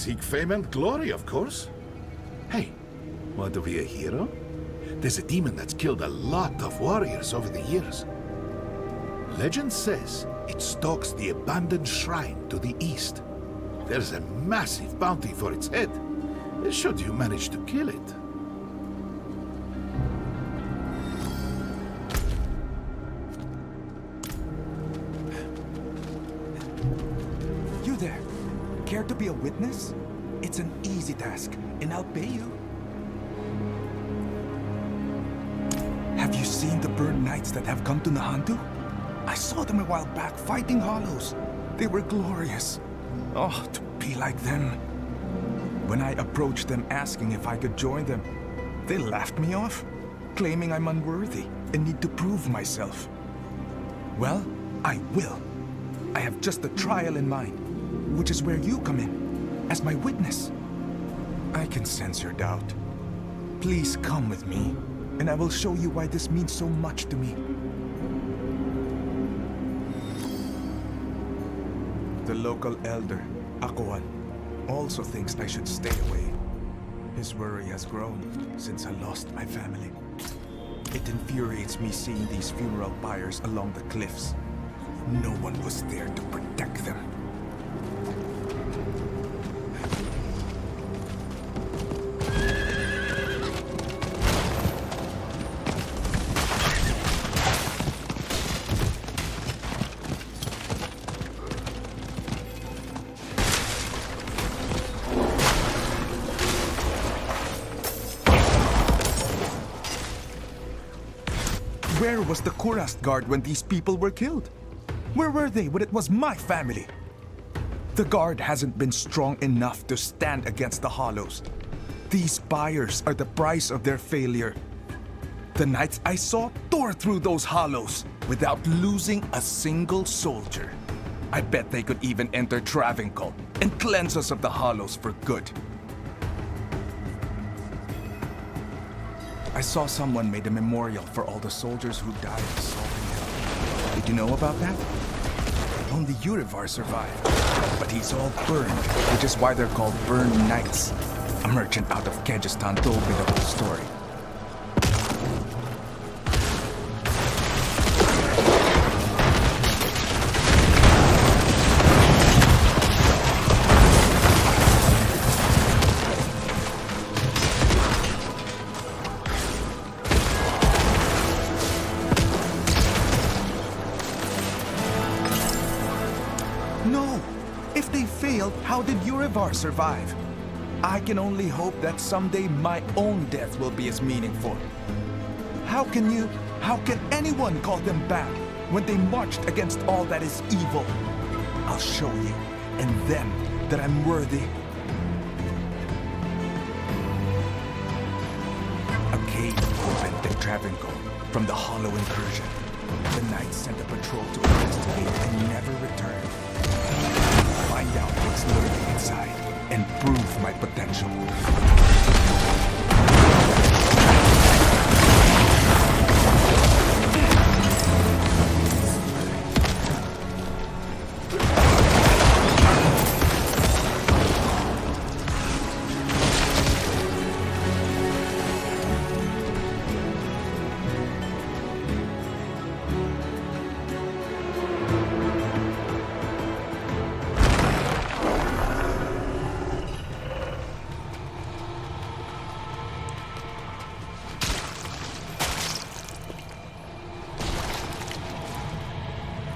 seek fame and glory, of course. Hey, want to be a hero? There's a demon that's killed a lot of warriors over the years. Legend says it stalks the abandoned shrine to the east. There's a massive bounty for its head, should you manage to kill it. You there. Care to be a witness? It's an easy task, and I'll pay you. Have you seen the burned knights that have come to Nahandu? I saw them a while back fighting hollows. They were glorious. Oh, to be like them. When I approached them asking if I could join them, they laughed me off, claiming I'm unworthy and need to prove myself. Well, I will. I have just a trial in mind, which is where you come in, as my witness. I can sense your doubt. Please come with me, and I will show you why this means so much to me. The local elder, Akuan, also thinks I should stay away. His worry has grown since I lost my family. It infuriates me seeing these funeral pyres along the cliffs. No one was there to protect them. Where was the Kurast guard when these people were killed? Where were they when it was my family? The guard hasn't been strong enough to stand against the hollows. These pyres are the price of their failure. The knights I saw tore through those hollows without losing a single soldier. I bet they could even enter Travancore and cleanse us of the hollows for good. I saw someone made a memorial for all the soldiers who died assaulting him. Did you know about that? Only Urivar survived, but he's all burned, which is why they're called Burned Knights. A merchant out of Kyrgyzstan told me the whole story. No! If they failed, how did Urivar survive? I can only hope that someday my own death will be as meaningful. How can anyone call them bad when they marched against all that is evil? I'll show you, and them, that I'm worthy. A cave opened in Travancore from the hollow incursion. The knights sent a patrol to investigate and never returned. Find out what's lurking inside and prove my potential.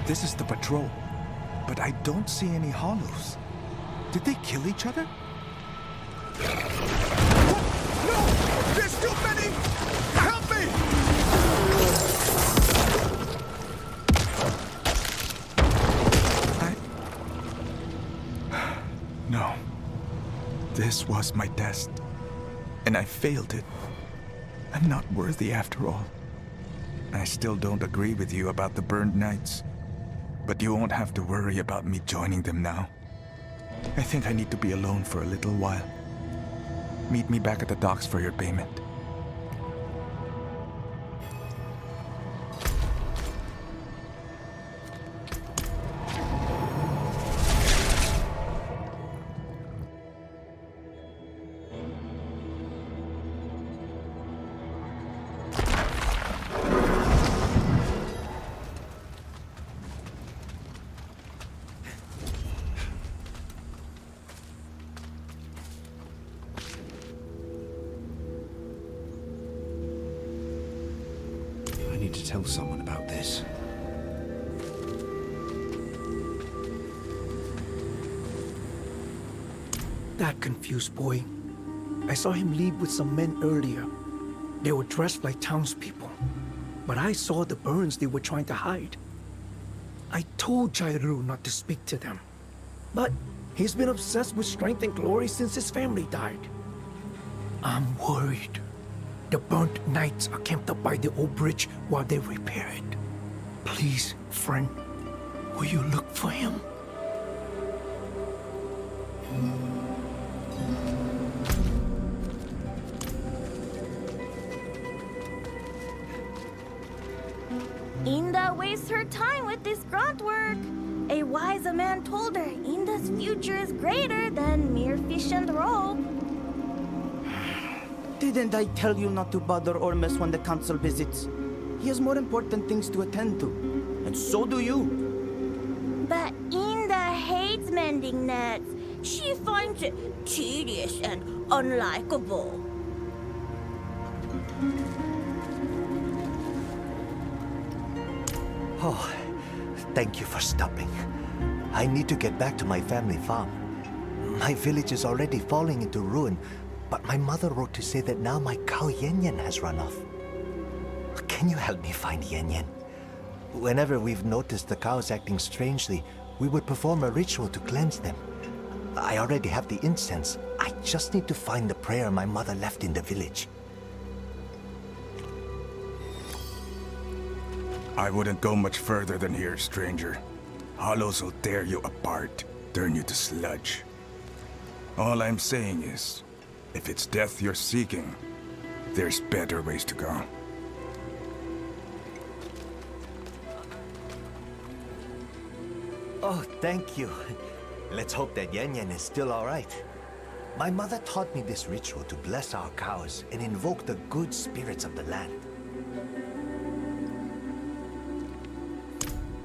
This is the patrol, but I don't see any hollows. Did they kill each other? No! There's too many! Help me! No. This was my test, and I failed it. I'm not worthy after all. I still don't agree with you about the Burned Knights. But you won't have to worry about me joining them now. I think I need to be alone for a little while. Meet me back at the docks for your payment. need to tell someone about this. That confused boy. I saw him leave with some men earlier. They were dressed like townspeople. But I saw the burns they were trying to hide. I told Jairu not to speak to them. But he's been obsessed with strength and glory since his family died. I'm worried. The burnt knights are camped up by the old bridge while they repair it. Please, friend, will you look for him? Inda wastes her time with this grunt work. A wise man told her Inda's future is greater than mere fish and rope. Didn't I tell you not to bother Ormus when the council visits? He has more important things to attend to. And so do you. But Inda hates mending nets. She finds it tedious and unlikable. Oh, thank you for stopping. I need to get back to my family farm. My village is already falling into ruin, but my mother wrote to say that now my cow Yen Yen has run off. Can you help me find Yen Yen? Whenever we've noticed the cows acting strangely, we would perform a ritual to cleanse them. I already have the incense. I just need to find the prayer my mother left in the village. I wouldn't go much further than here, stranger. Hollows will tear you apart, turn you to sludge. All I'm saying is, if it's death you're seeking, there's better ways to go. Oh, thank you. Let's hope that Yen Yen is still all right. My mother taught me this ritual to bless our cows and invoke the good spirits of the land.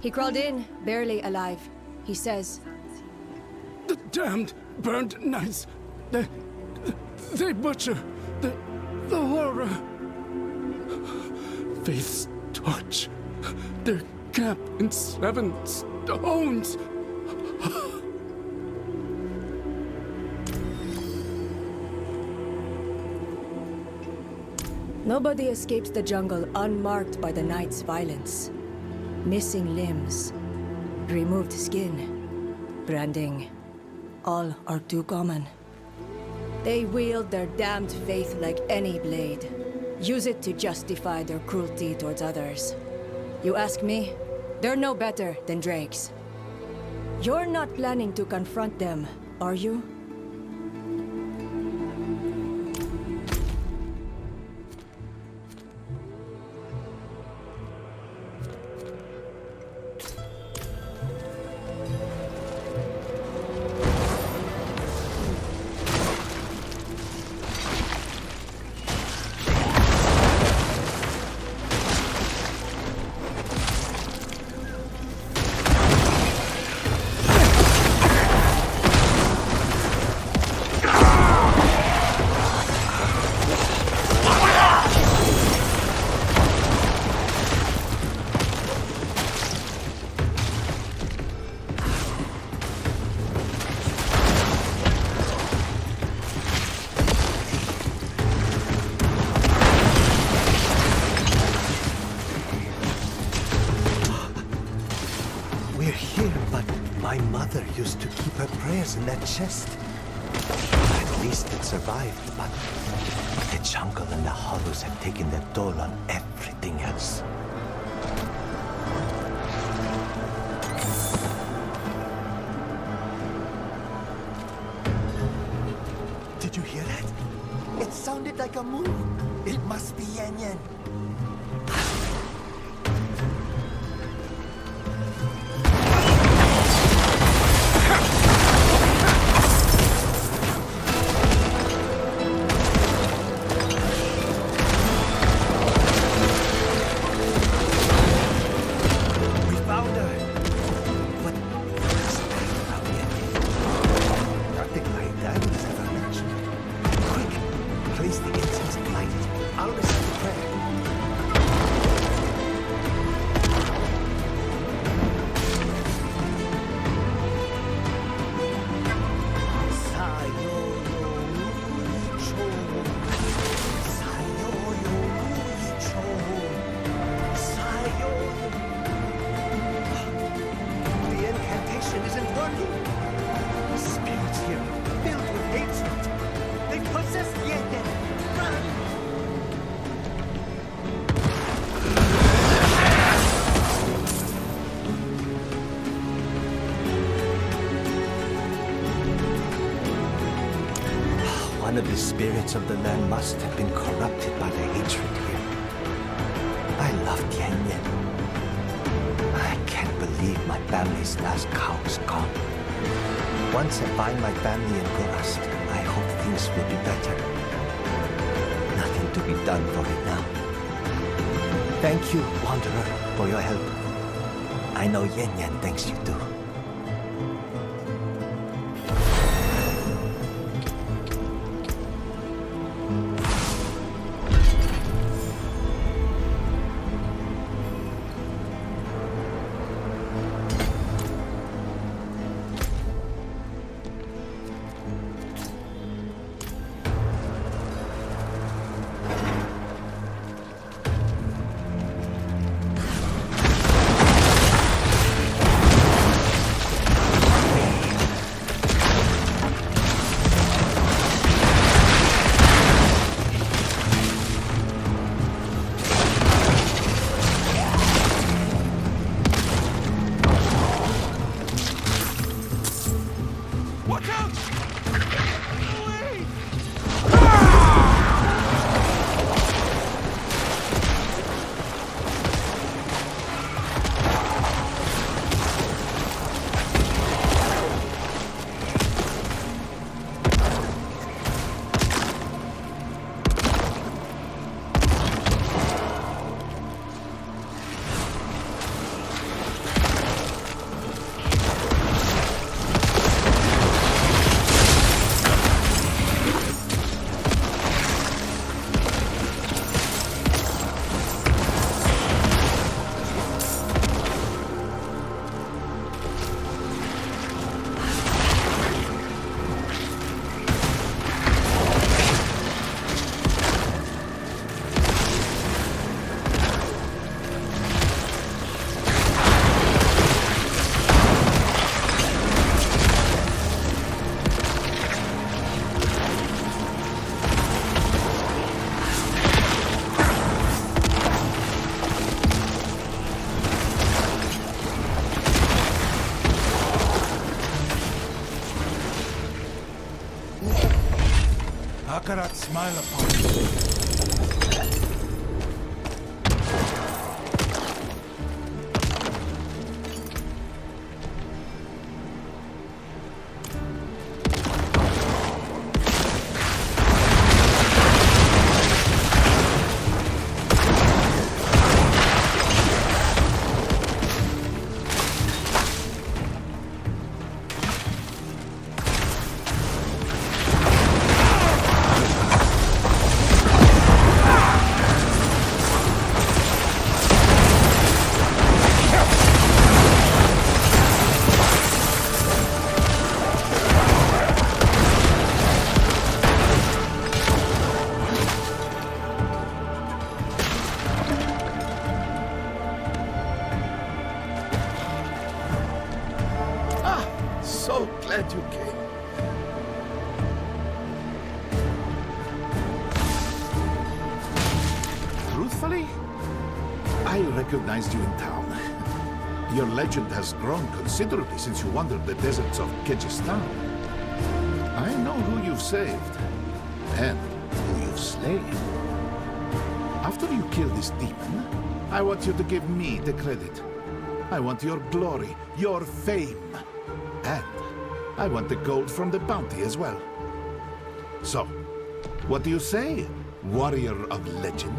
He crawled in, barely alive. He says, The damned burnt knights. They butcher. The horror. Faith's torch. Their camp in 7 stones. nobody escapes the jungle unmarked by the night's violence. Missing limbs, removed skin, branding, all are too common. They wield their damned faith like any blade. Use it to justify their cruelty towards others. You ask me, they're no better than drakes. You're not planning to confront them, are you? My mother used to keep her prayers in that chest. At least it survived, but the jungle and the hollows have taken their toll on everything else. Did you hear that? It sounded like a moo. It must be Yen Yen. Place the incense and light it. I'll recite the prayer. One of the spirits of the land must have been corrupted by the hatred here. I love Yan Yan. I can't believe my family's last cow is gone. Once I find my family in Gorast, I hope things will be better. Nothing to be done for it now. Thank you, Wanderer, for your help. I know Yan Yan thanks you too. Akarat smile upon you. So glad you came. Truthfully, I recognized you in town. Your legend has grown considerably since you wandered the deserts of Kyrgyzstan. I know who you've saved, and who you've slain. After you kill this demon, I want you to give me the credit. I want your glory, your fame. And I want the gold from the bounty as well. So, what do you say, warrior of legend?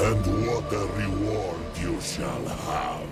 And what a reward you shall have.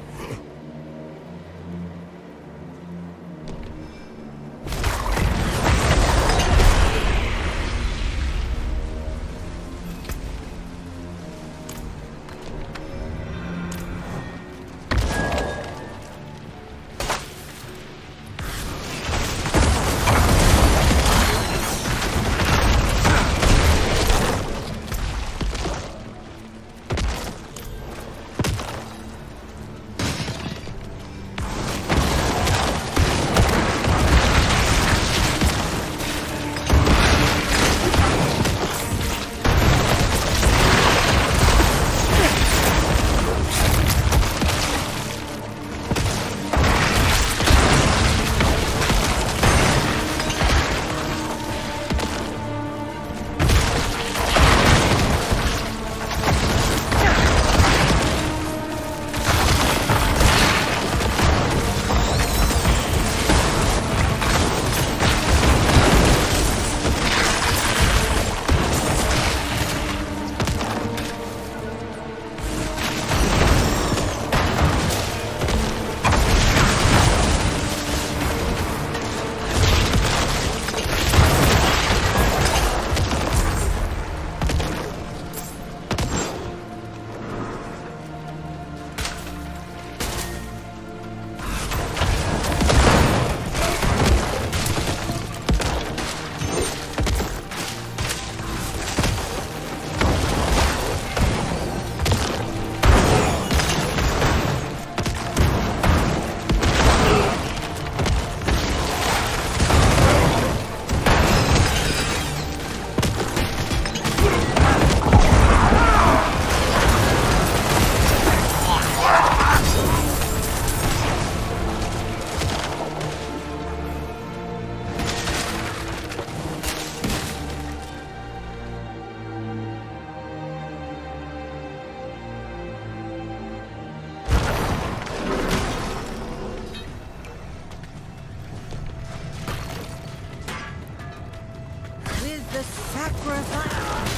the sacrifice.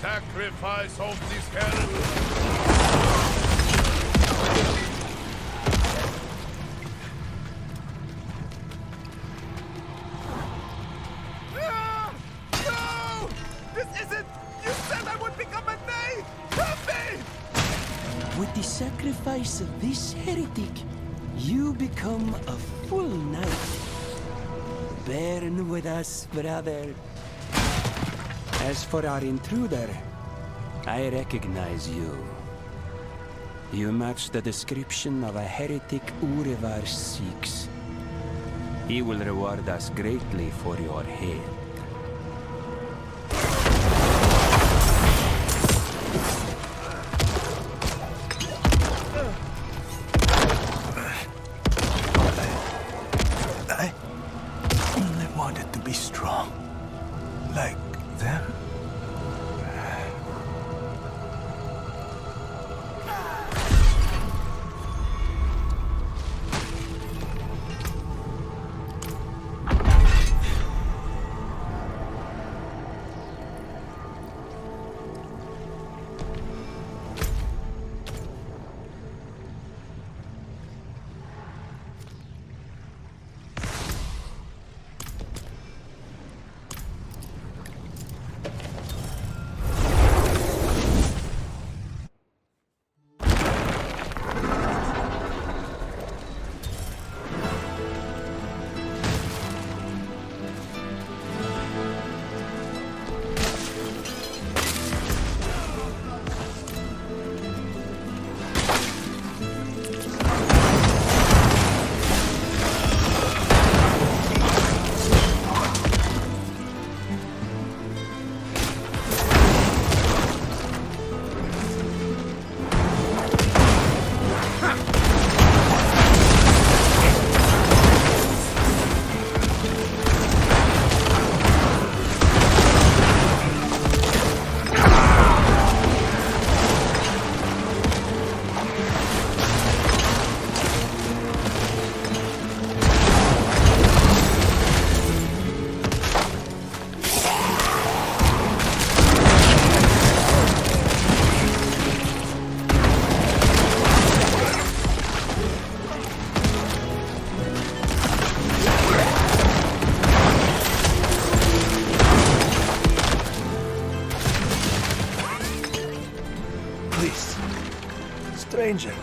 Sacrifice of this heritage. No! This isn't... You said I would become a knight! Help me! With the sacrifice of this heretic, you become a full knight. Burn with us, brother. As for our intruder, I recognize you. You match the description of a heretic Urivar seeks. He will reward us greatly for your head. I wanted to be strong. Like them. Please, stranger.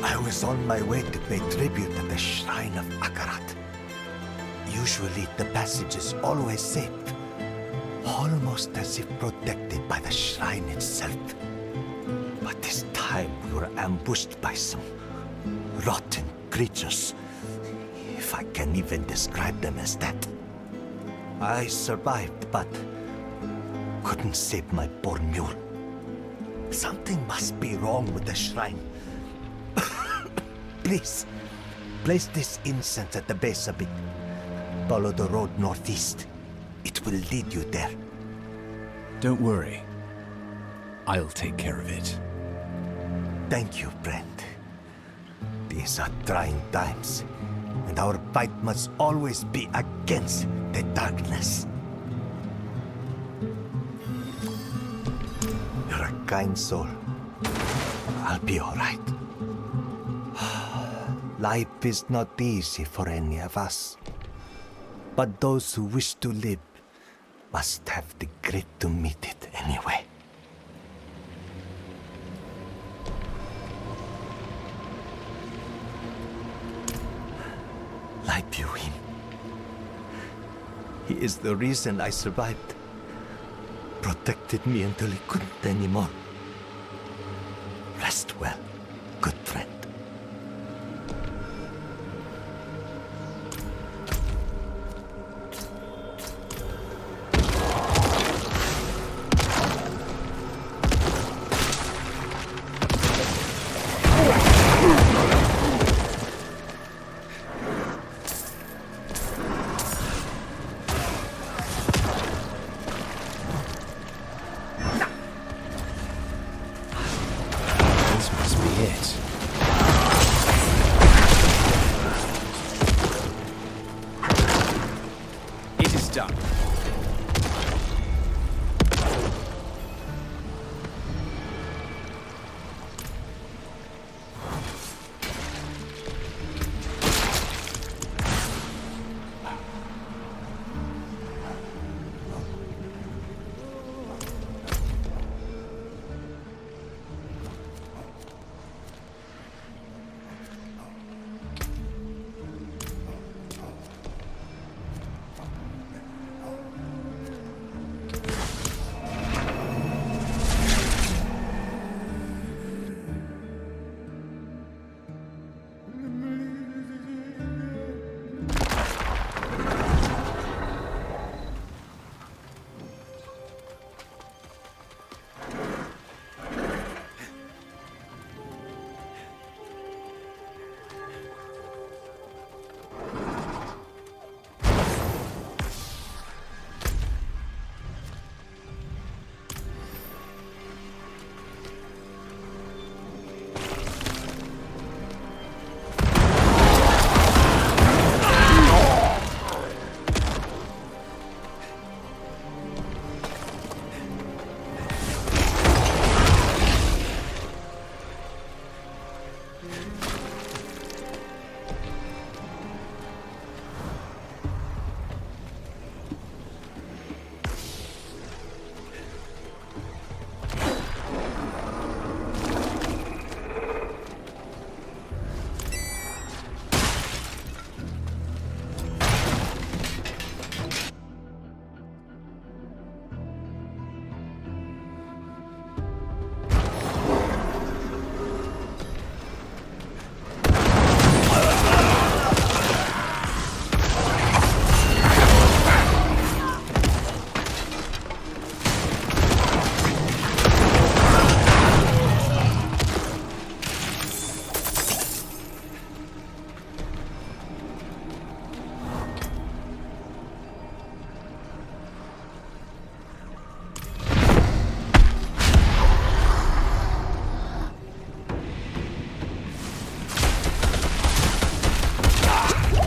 I was on my way to pay tribute at the shrine of Akarat. Usually the passage is always safe, almost as if protected by the shrine itself. But this time we were ambushed by some rotten creatures, if I can even describe them as that. I survived, but couldn't save my poor mule. Something must be wrong with the shrine. Please, place this incense at the base of it. Follow the road northeast. It will lead you there. Don't worry. I'll take care of it. Thank you, friend. These are trying times, and our fight must always be against the darkness. You're a kind soul. I'll be all right. Life is not easy for any of us. But those who wish to live must have the grit to meet it anyway. Light you in. He is the reason I survived. Protected me until he couldn't anymore. Rest well, good friend. This must be it. It is done.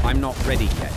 I'm not ready yet.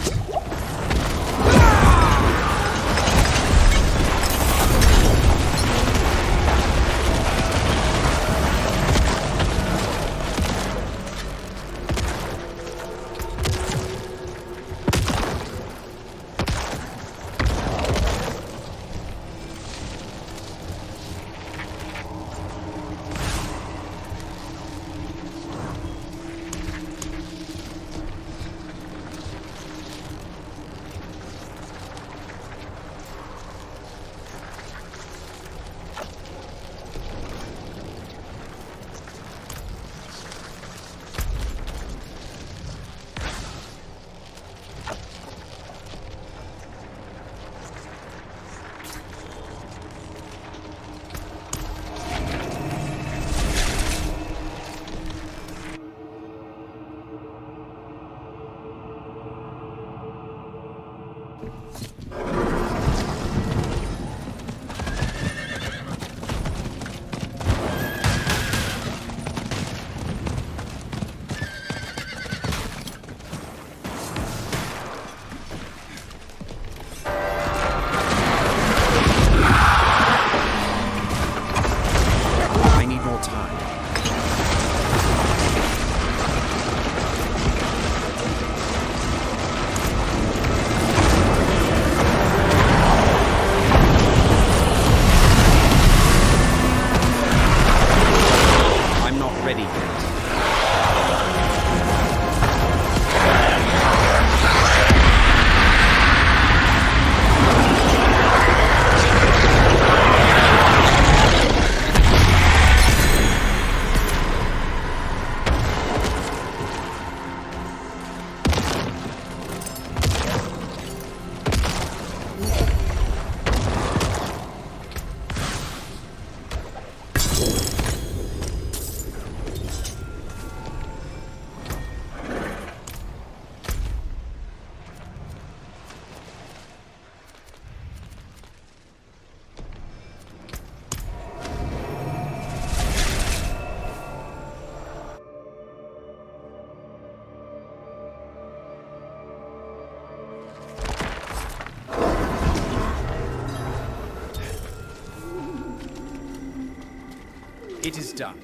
It is done.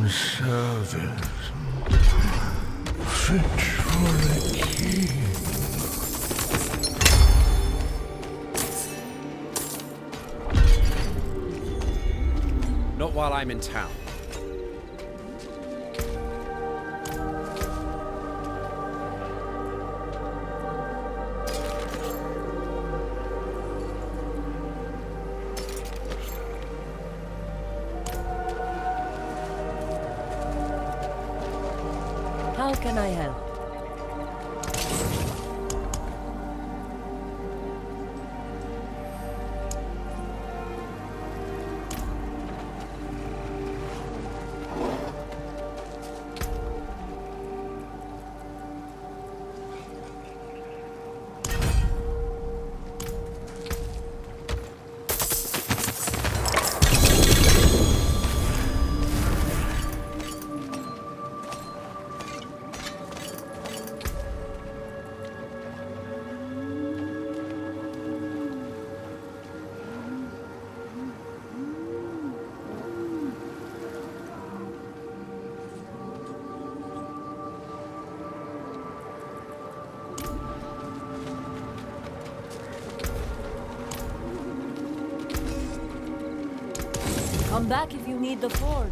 Service fit for a king. Not while I'm in town. How can I help? Come back if you need the forge.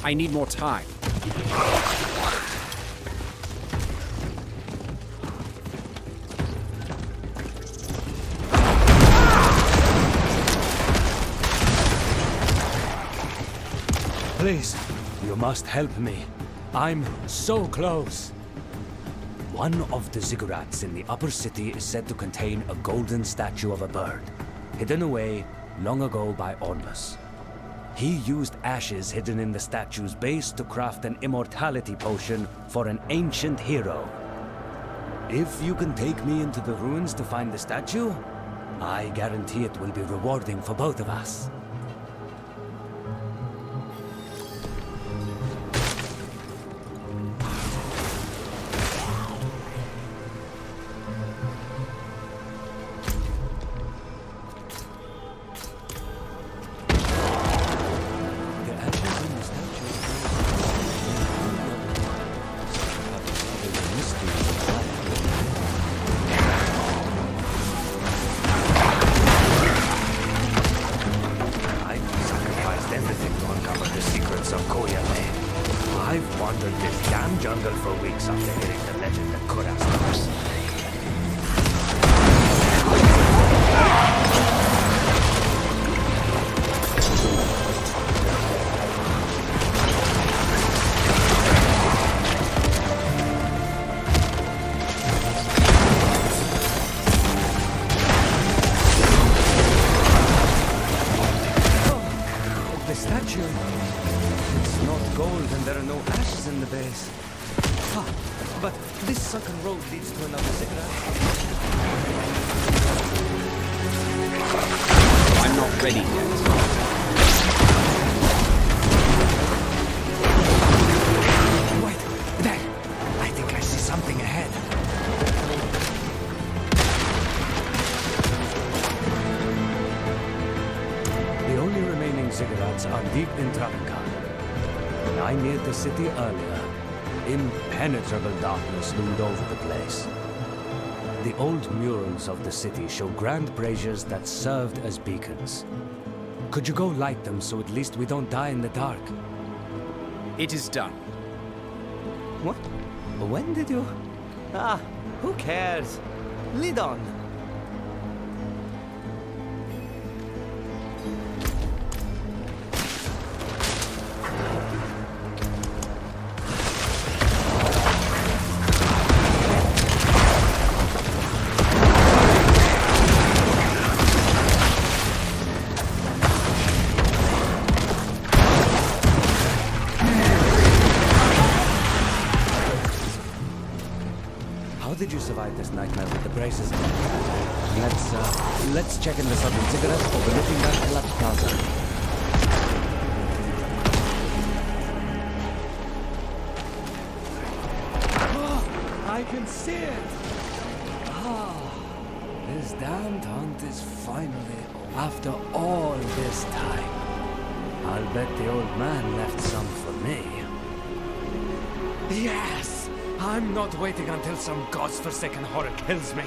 I need more time. Please, you must help me. I'm so close. One of the ziggurats in the upper city is said to contain a golden statue of a bird, hidden away long ago by Ormus. He used ashes hidden in the statue's base to craft an immortality potion for an ancient hero. If you can take me into the ruins to find the statue, I guarantee it will be rewarding for both of us. the base. Ah, but this sunken road leads to another ziggurat. I'm not ready yet. Wait, there! I think I see something ahead. The only remaining ziggurats are deep in Travancore. When I neared the city earlier, impenetrable darkness loomed over the place. The old murals of the city show grand braziers that served as beacons. Could you go light them so at least we don't die in the dark? It is done. What? When did you... Ah, who cares? Lead on. How did you survive this nightmare with the braces? Let's check in the southern ziggurat overlooking that collapsed plaza. Oh, I can see it! Ah, this damned hunt is finally over. After all this time. I'll bet the old man left some for me. Yes! I'm not waiting until some god's-forsaken horror kills me.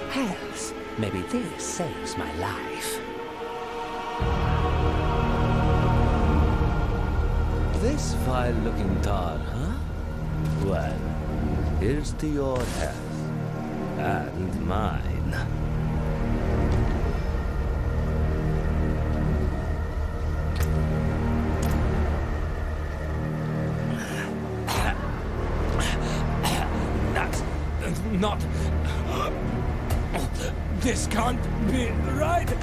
Hells, maybe this saves my life. This vile-looking tar, huh? Well, here's to your health. And mine. Not... This can't be right!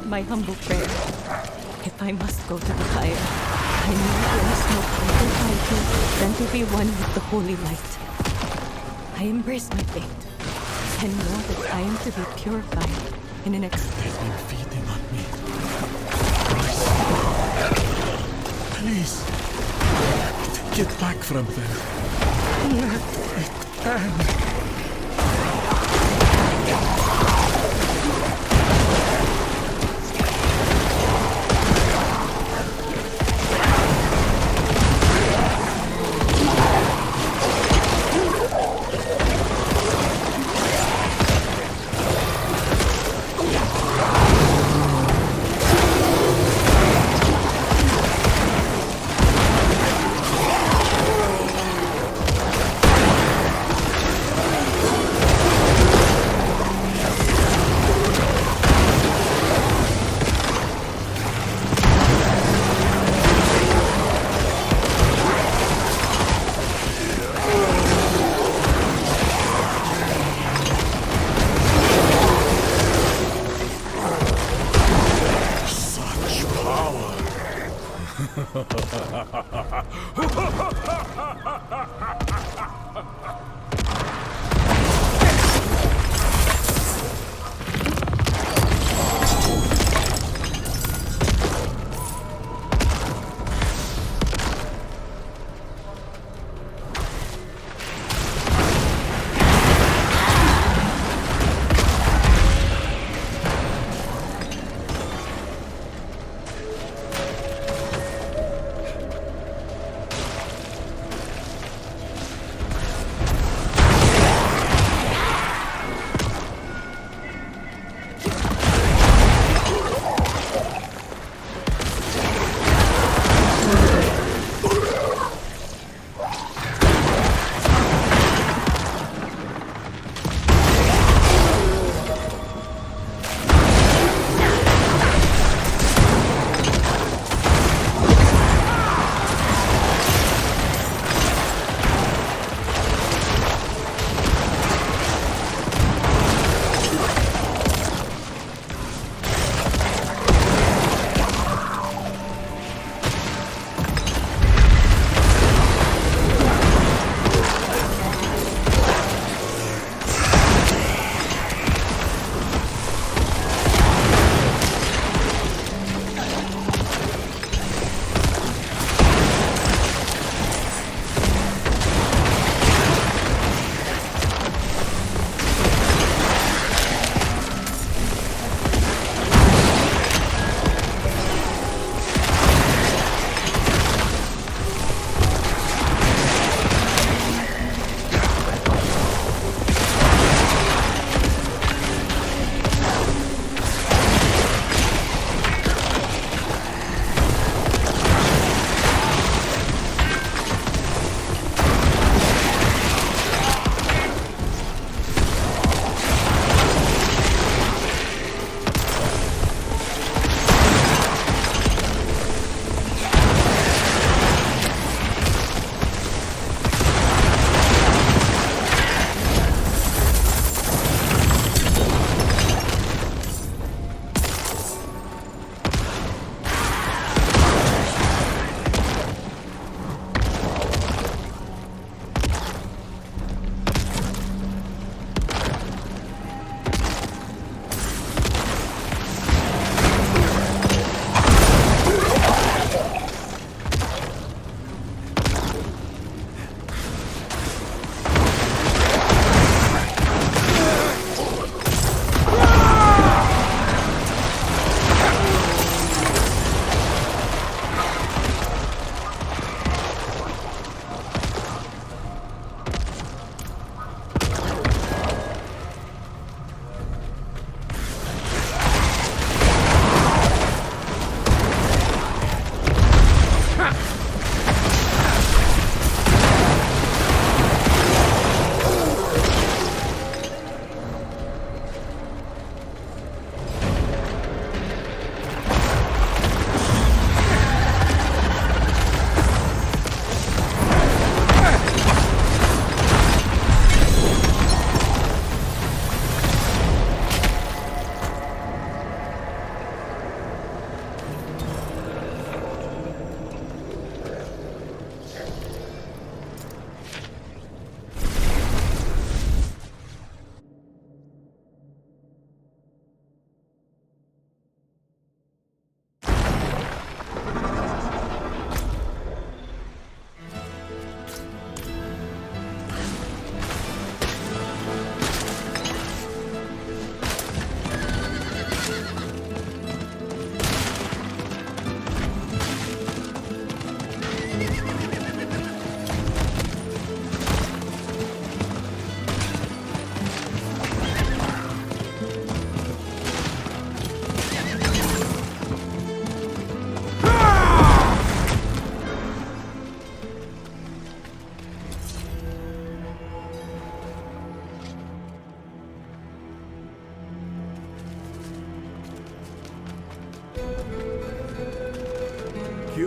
My humble prayer. If I must go to the fire, I know there is no greater title than to be one with the holy light. I embrace my fate and know that I am to be purified in an They've been feeding on me. Please, get back from them. Let it end.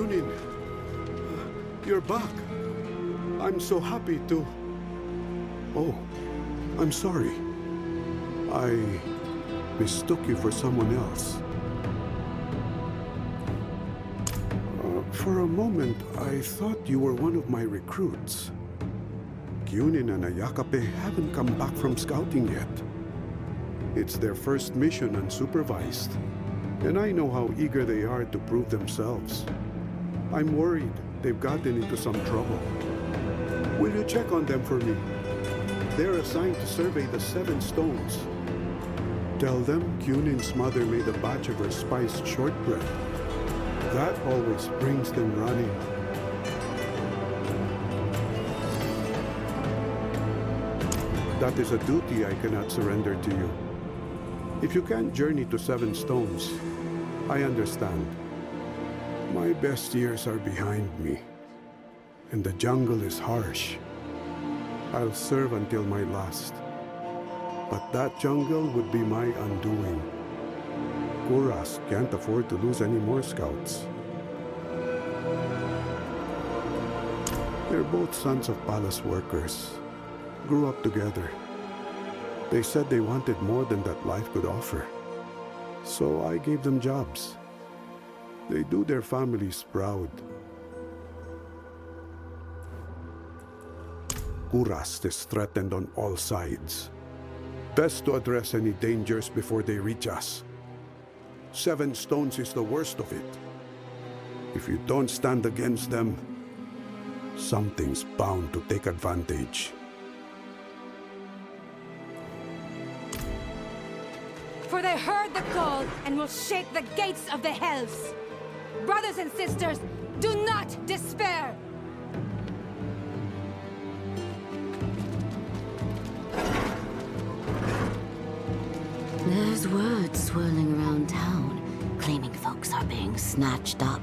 Yunin, you're back. I'm so happy to... Oh, I'm sorry. I mistook you for someone else. For a moment, I thought you were one of my recruits. Yunin and Ayakape haven't come back from scouting yet. It's their first mission unsupervised, and I know how eager they are to prove themselves. I'm worried they've gotten into some trouble. Will you check on them for me? They're assigned to survey the 7 stones. Tell them Yunin's mother made a batch of her spiced shortbread. That always brings them running. That is a duty I cannot surrender to you. If you can't journey to 7 stones, I understand. My best years are behind me, and the jungle is harsh. I'll serve until my last. But that jungle would be my undoing. Kuras can't afford to lose any more scouts. They're both sons of palace workers. Grew up together. They said they wanted more than that life could offer. So I gave them jobs. They do their families proud. Kuras is threatened on all sides. Best to address any dangers before they reach us. 7 stones is the worst of it. If you don't stand against them, something's bound to take advantage. For they heard the call and will shake the gates of the hells. Brothers and sisters, do not despair! There's word swirling around town, claiming folks are being snatched up,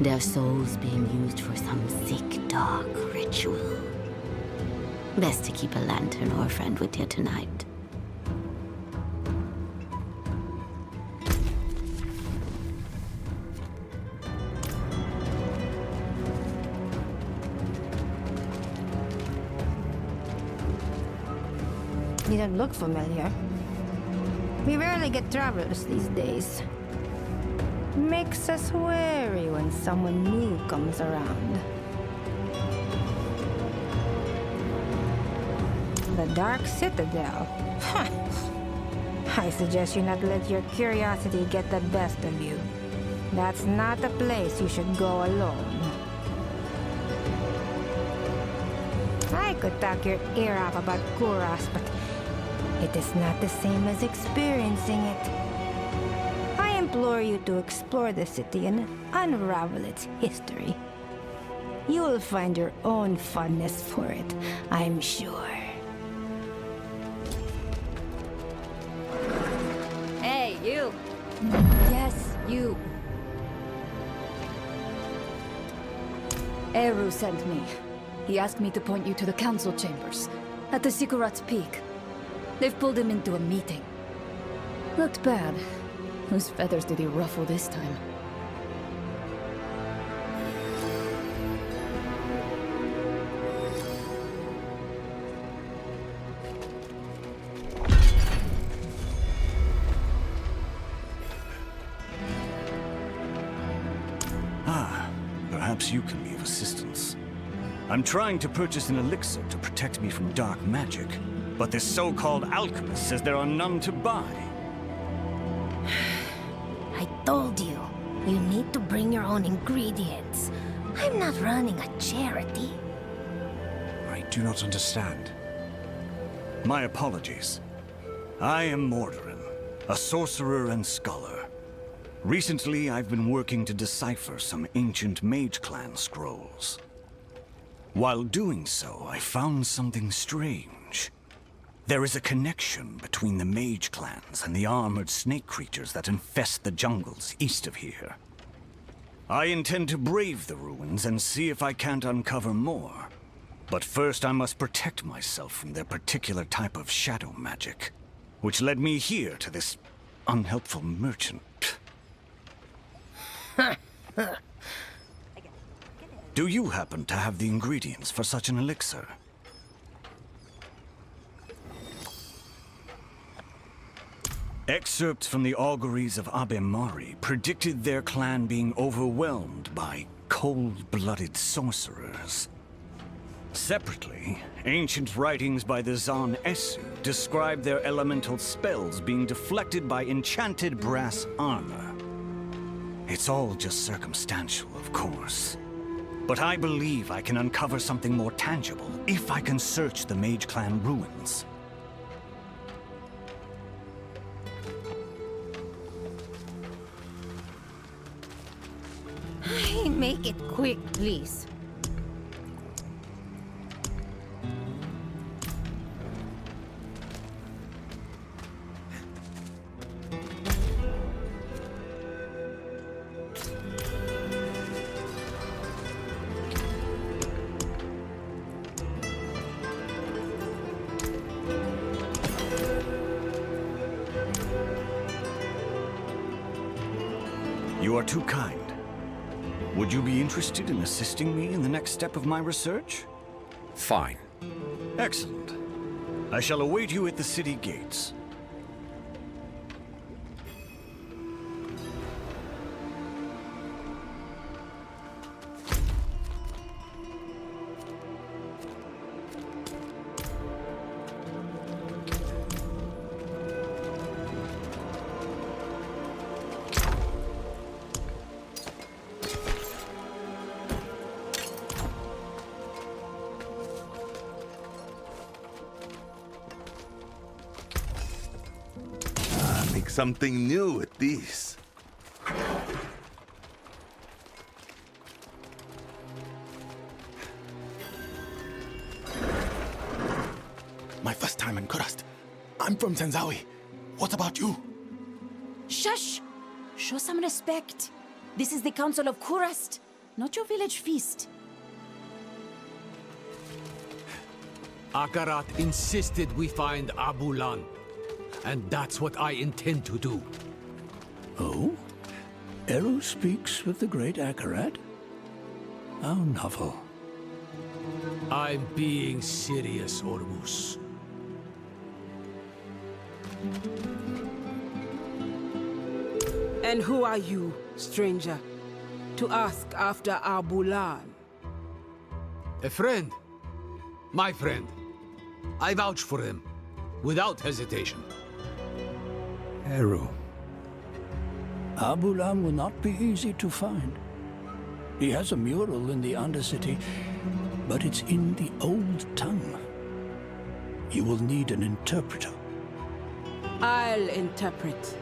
their souls being used for some sick, dark ritual. Best to keep a lantern or a friend with you tonight. You don't look familiar. We rarely get travelers these days. Makes us wary when someone new comes around. The Dark Citadel. I suggest you not let your curiosity get the best of you. That's not a place you should go alone. I could talk your ear off about Kuras, but it is not the same as experiencing it. I implore you to explore the city and unravel its history. You will find your own fondness for it, I'm sure. Hey, you! Yes, you. Eru sent me. He asked me to point you to the council chambers, at the Sikurat's Peak. They've pulled him into a meeting. Looked bad. Whose feathers did he ruffle this time? Perhaps you can be of assistance. I'm trying to purchase an elixir to protect me from dark magic, but this so-called alchemist says there are none to buy. I told you, you need to bring your own ingredients. I'm not running a charity. I do not understand. My apologies. I am Mordorin, a sorcerer and scholar. Recently, I've been working to decipher some ancient Mage Clan scrolls. While doing so, I found something strange. There is a connection between the Mage Clans and the armored snake creatures that infest the jungles east of here. I intend to brave the ruins and see if I can't uncover more. But first I must protect myself from their particular type of shadow magic, which led me here to this unhelpful merchant. Do you happen to have the ingredients for such an elixir? Excerpts from the auguries of Abemari predicted their clan being overwhelmed by cold-blooded sorcerers. Separately, ancient writings by the Zan Esu describe their elemental spells being deflected by enchanted brass armor. It's all just circumstantial, of course. But I believe I can uncover something more tangible if I can search the Mage Clan ruins. Hey, make it quick, please. You are too kind. Would you be interested in assisting me in the next step of my research? Fine. Excellent. I shall await you at the city gates. Something new with these. My first time in Kurast. I'm from Senzawi. What about you? Shush! Show some respect. This is the Council of Kurast, not your village feast. Akarat insisted we find Abulan. And that's what I intend to do. Oh? Eru speaks with the great Akarat? How novel. I'm being serious, Ormus. And who are you, stranger, to ask after Abulan? A friend. My friend. I vouch for him, without hesitation. Eru. Abulan will not be easy to find. He has a mural in the Undercity, but it's in the old tongue. You will need an interpreter. I'll interpret.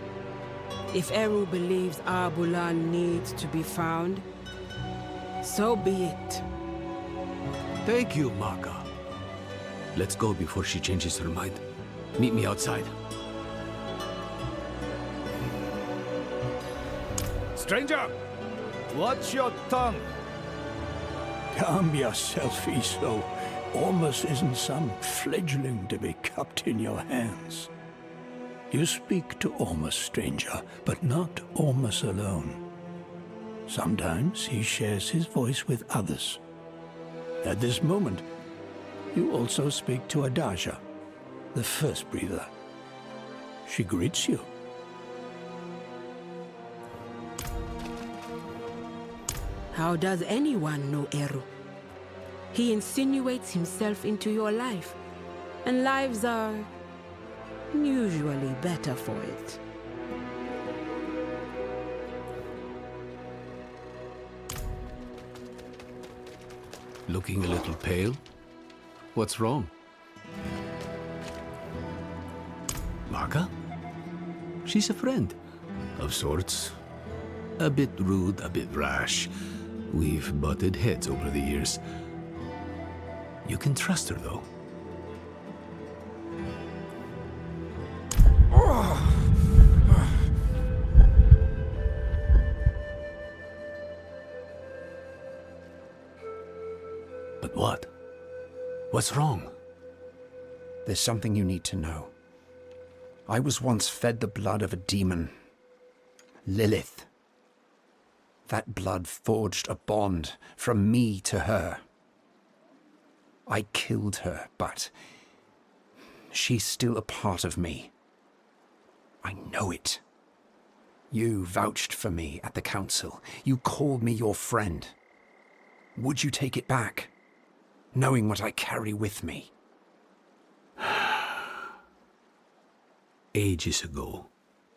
If Eru believes Abulan needs to be found, so be it. Thank you, Maka. Let's go before she changes her mind. Meet me outside. Stranger! Watch your tongue! Calm yourself, Iso. Ormus isn't some fledgling to be cupped in your hands. You speak to Ormus, stranger, but not Ormus alone. Sometimes he shares his voice with others. At this moment, you also speak to Adaja, the first breather. She greets you. How does anyone know Eru? He insinuates himself into your life, and lives are usually better for it. Looking a little pale? What's wrong? Maka? She's a friend. Of sorts. A bit rude, a bit rash. We've butted heads over the years. You can trust her, though. But what? What's wrong? There's something you need to know. I was once fed the blood of a demon. Lilith. That blood forged a bond from me to her. I killed her, but she's still a part of me. I know it. You vouched for me at the council. You called me your friend. Would you take it back, knowing what I carry with me? Ages ago,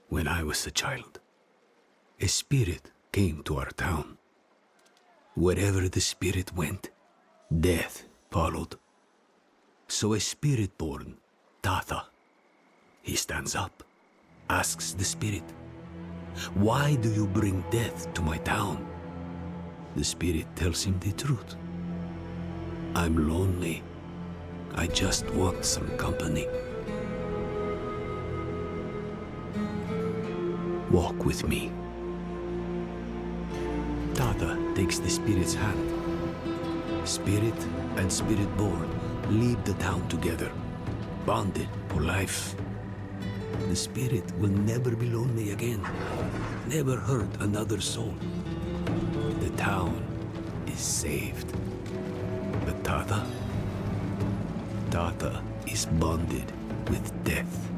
when I was a child, a spirit came to our town. Wherever the spirit went, death followed. So a spirit born, Tatha, he stands up, asks the spirit, "Why do you bring death to my town?" The spirit tells him the truth. "I'm lonely. I just want some company. Walk with me." Tatha takes the spirit's hand. Spirit and spirit born leave the town together, bonded for life. The spirit will never be lonely again, never hurt another soul. The town is saved. But Tatha is bonded with death.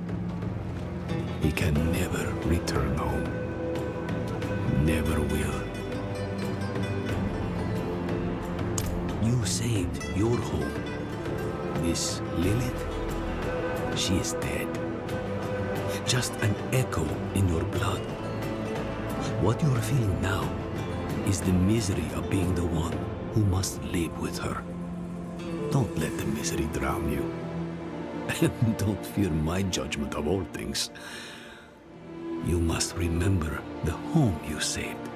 He can never return home. Never will. You saved your home. This Lilith, she is dead. Just an echo in your blood. What you're feeling now is the misery of being the one who must live with her. Don't let the misery drown you. And don't fear my judgment of all things. You must remember the home you saved.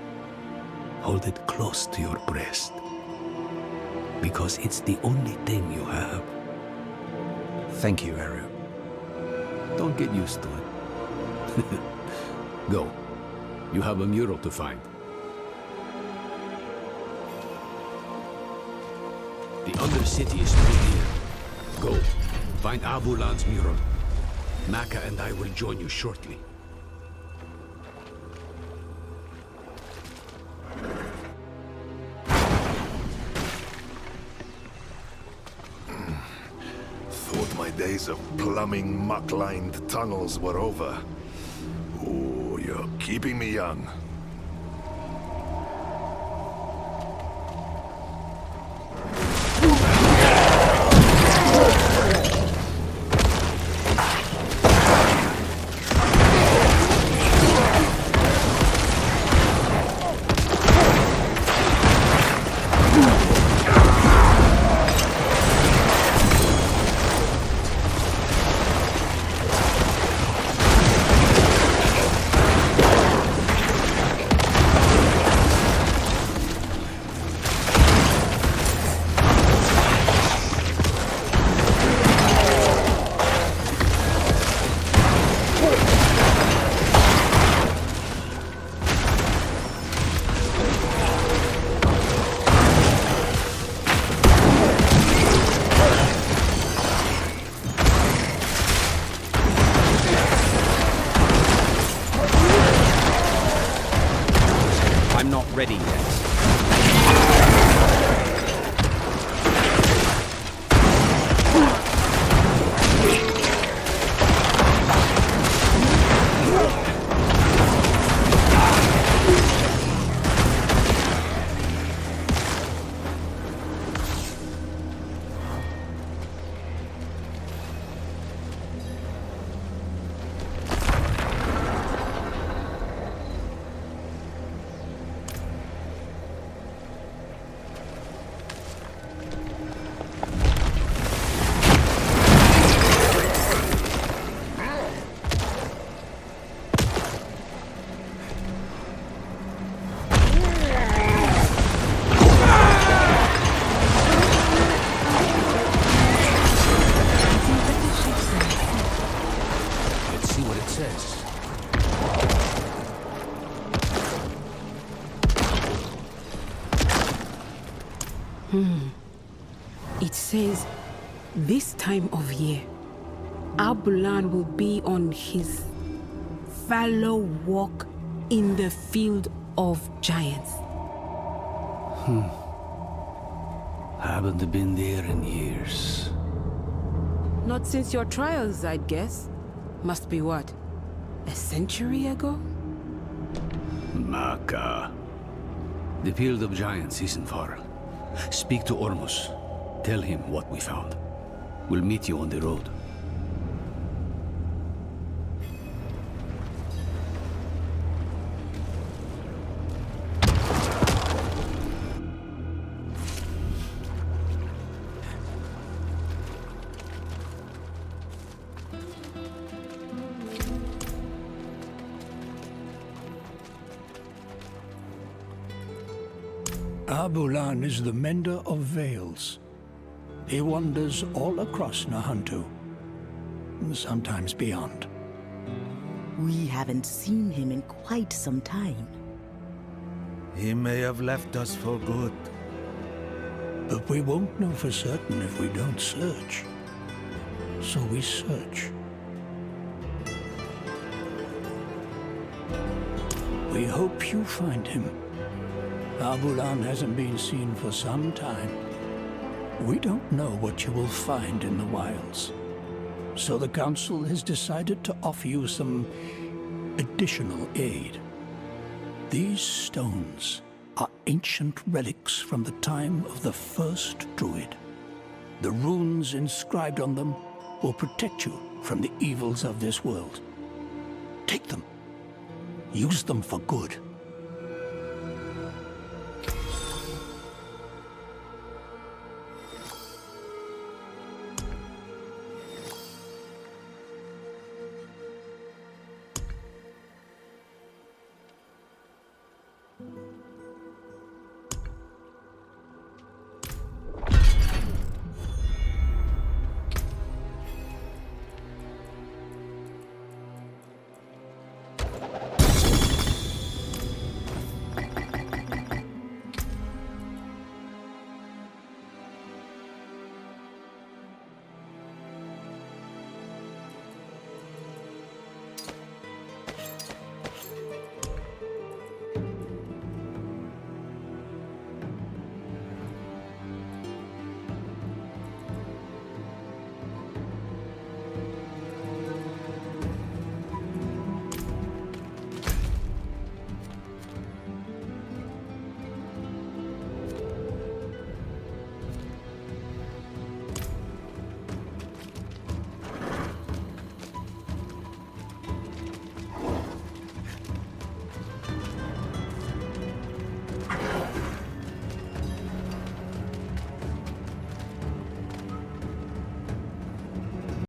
Hold it close to your breast, because it's the only thing you have. Thank you, Eru. Don't get used to it. Go. You have a mural to find. The Undercity is through here. Go. Find Abulan's mural. Maka and I will join you shortly. Thought my days of plumbing muck-lined tunnels were over. Oh, you're keeping me young. I'm not ready yet. It says, this time of year, Abulan will be on his fallow walk in the field of giants. Haven't been there in years. Not since your trials, I'd guess. Must be what? A century ago? Maka. The Field of Giants isn't far. Speak to Ormus. Tell him what we found. We'll meet you on the road. Abulan is the mender of veils. He wanders all across Nahantu, sometimes beyond. We haven't seen him in quite some time. He may have left us for good. But we won't know for certain if we don't search. So we search. We hope you find him. Abulan hasn't been seen for some time. We don't know what you will find in the wilds. So the Council has decided to offer you some additional aid. These stones are ancient relics from the time of the first Druid. The runes inscribed on them will protect you from the evils of this world. Take them. Use them for good.